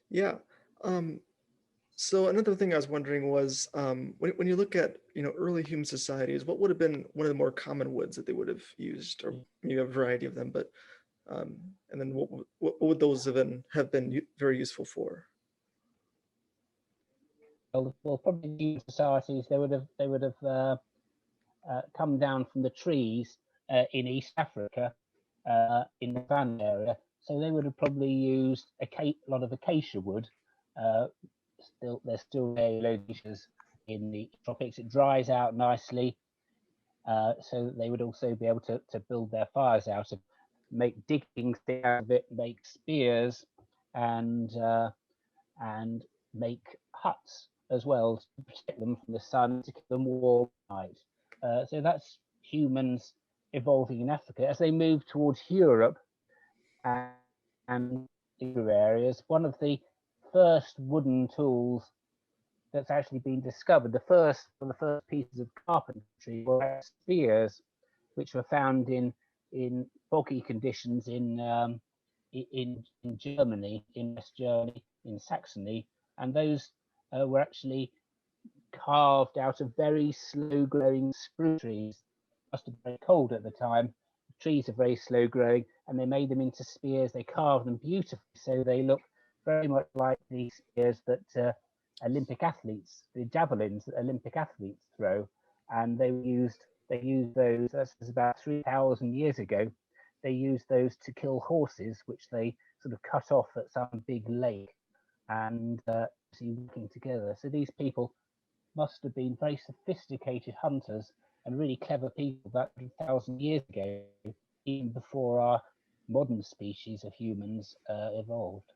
Yeah. Um, so another thing I was wondering was when you look at early human societies, what would have been one of the more common woods that they would have used, or maybe a variety of them, but um, and then what would those have been very useful for? Well, probably human societies they would have come down from the trees in East Africa, in the Van area. So they would have probably used a lot of acacia wood. Uh, there's still very low temperatures in the tropics. It dries out nicely, so that they would also be able to build their fires out of, make digging things out of it, make spears, and and make huts as well to protect them from the sun, to keep them warm at night. So that's humans evolving in Africa. As they move towards Europe and other areas, one of the first wooden tools that's actually been discovered, one of the first pieces of carpentry, were spears, which were found in boggy conditions in Germany, in West Germany, in Saxony, and those were actually carved out of very slow growing spruce trees. It must have been very cold at the time. The trees are very slow growing, and they made them into spears. They carved them beautifully, so they look very much like the spears that Olympic athletes, the javelins that Olympic athletes throw. And they used those. That's about 3,000 years ago. They used those to kill horses, which they sort of cut off at some big lake and see working together. So these people must have been very sophisticated hunters and really clever people about 1,000 years ago, even before our modern species of humans evolved.